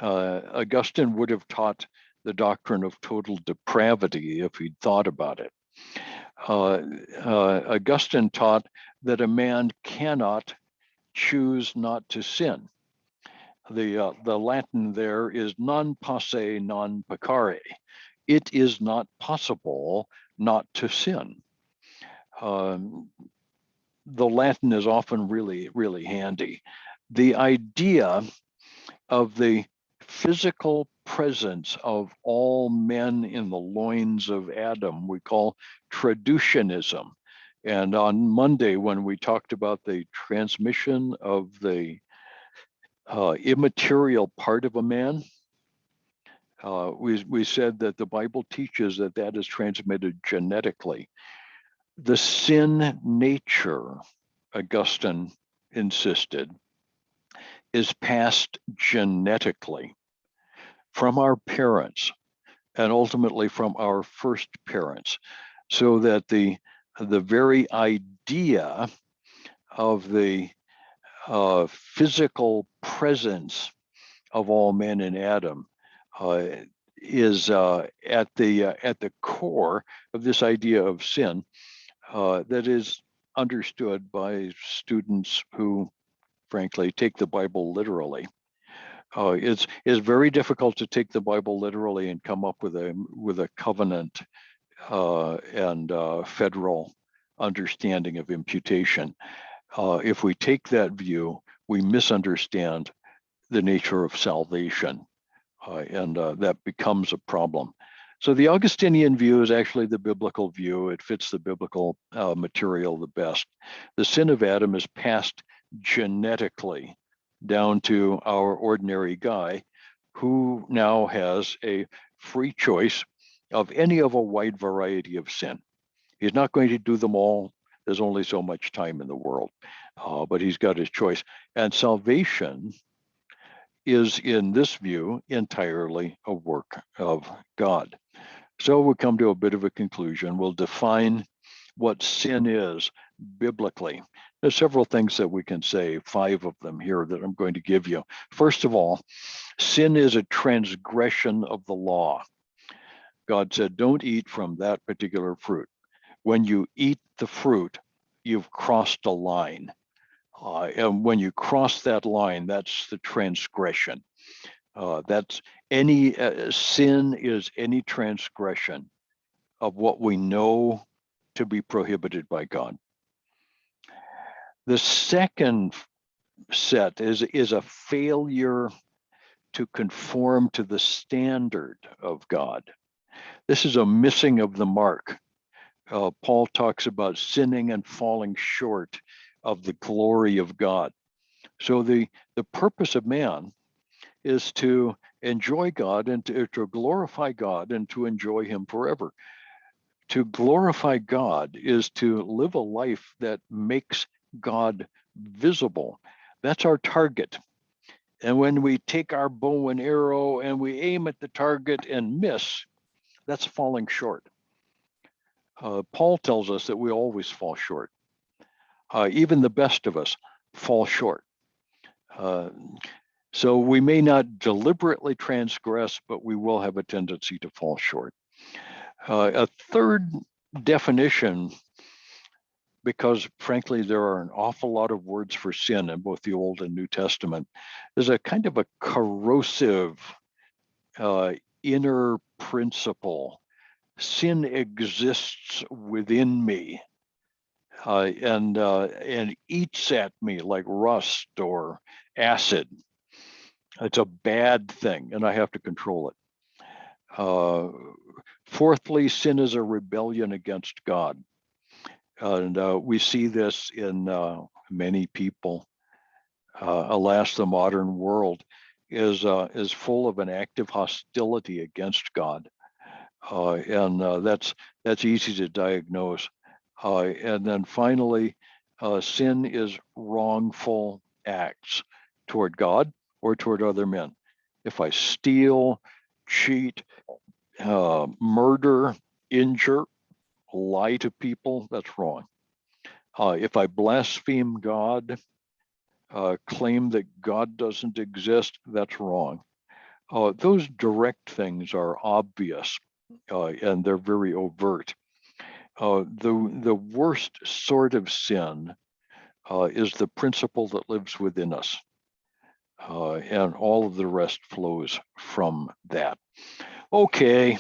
Augustine would have taught the doctrine of total depravity if he'd thought about it. Augustine taught that a man cannot choose not to sin. The Latin there is non posse non peccare. It is not possible not to sin. The Latin is often really, really handy. The idea of the physical presence of all men in the loins of Adam, we call traducianism. And on Monday, when we talked about the transmission of the immaterial part of a man, we said that the Bible teaches that that is transmitted genetically. The sin nature, Augustine insisted, is passed genetically from our parents and ultimately from our first parents, so that the very idea of the physical presence of all men in Adam is at the core of this idea of sin that is understood by students who, frankly, take the Bible literally. It's very difficult to take the Bible literally and come up with a covenant and federal understanding of imputation. If we take that view, we misunderstand the nature of salvation, and that becomes a problem. So the Augustinian view is actually the biblical view. It fits the biblical material the best. The sin of Adam is passed genetically down to our ordinary guy, who now has a free choice of any of a wide variety of sin. He's not going to do them all. There's only so much time in the world, but he's got his choice. And salvation is, in this view, entirely a work of God. So we'll come to a bit of a conclusion. We'll define what sin is biblically. There's several things that we can say, 5 of them here that I'm going to give you. First of all, sin is a transgression of the law. God said, don't eat from that particular fruit. When you eat the fruit, you've crossed a line. And when you cross that line, that's the transgression. That's any sin is any transgression of what we know to be prohibited by God. The second set is a failure to conform to the standard of God. This is a missing of the mark. Paul talks about sinning and falling short of the glory of God. So the purpose of man is to enjoy God and to glorify God and to enjoy him forever. To glorify God is to live a life that makes God visible. That's our target. And when we take our bow and arrow and we aim at the target and miss, that's falling short. Paul tells us that we always fall short. Even the best of us fall short. So we may not deliberately transgress, but we will have a tendency to fall short. A third definition, because frankly, there are an awful lot of words for sin in both the Old and New Testament, is a kind of a corrosive inner principle. Sin exists within me and eats at me like rust or acid. It's a bad thing, and I have to control it. Fourthly, sin is a rebellion against God. And we see this in many people. Alas, the modern world is full of an active hostility against God. And that's easy to diagnose. And then finally, sin is wrongful acts toward God or toward other men. If I steal, cheat, murder, injure, lie to people, that's wrong. If I blaspheme God, claim that God doesn't exist, that's wrong. Those direct things are obvious and they're very overt. The worst sort of sin is the principle that lives within us. And all of the rest flows from that. Okay,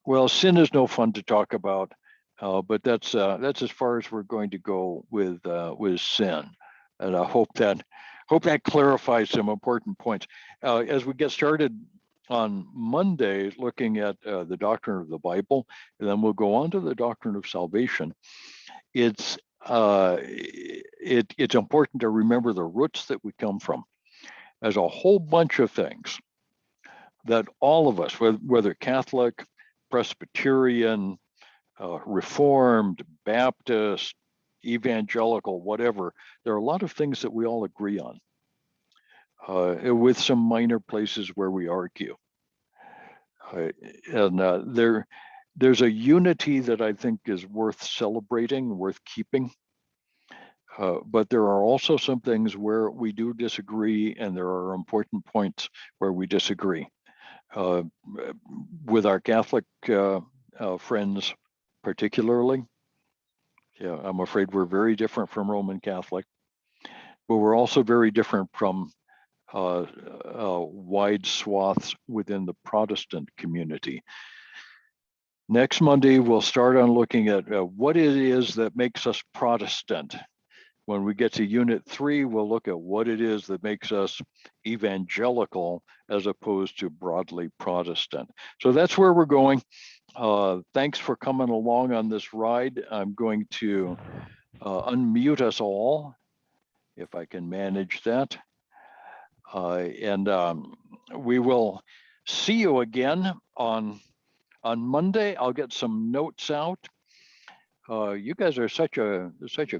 well, sin is no fun to talk about. But that's as far as we're going to go with sin, and I hope that clarifies some important points. As we get started on Monday, looking at the doctrine of the Bible, and then we'll go on to the doctrine of salvation. It's important to remember the roots that we come from. There's a whole bunch of things that all of us, whether Catholic, Presbyterian, Reformed, Baptist, evangelical, whatever, there are a lot of things that we all agree on, with some minor places where we argue. And there's a unity that I think is worth celebrating, worth keeping. But there are also some things where we do disagree, and there are important points where we disagree. With our Catholic friends, particularly, yeah, I'm afraid we're very different from Roman Catholic, but we're also very different from wide swaths within the Protestant community. Next Monday, we'll start on looking at what it is that makes us Protestant. When we get to Unit 3, we'll look at what it is that makes us evangelical as opposed to broadly Protestant. So that's where we're going. Thanks for coming along on this ride. I'm going to unmute us all, if I can manage that. And we will see you again on Monday. I'll get some notes out. You guys are such a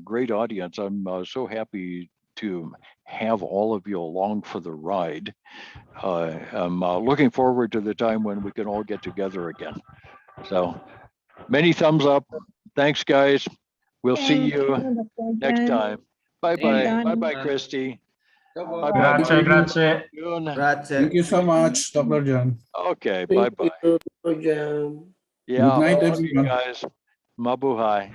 great audience. I'm so happy to have all of you along for the ride. I'm looking forward to the time when we can all get together again. So many thumbs up. Thanks, guys. We'll see you next time. Bye-bye. Bye-bye, Christy. Bye-bye. Grazie. Thank you so much, Dr. John. Okay, bye-bye. John. Yeah, Good night, all of you everyone. guys. Mabuhay.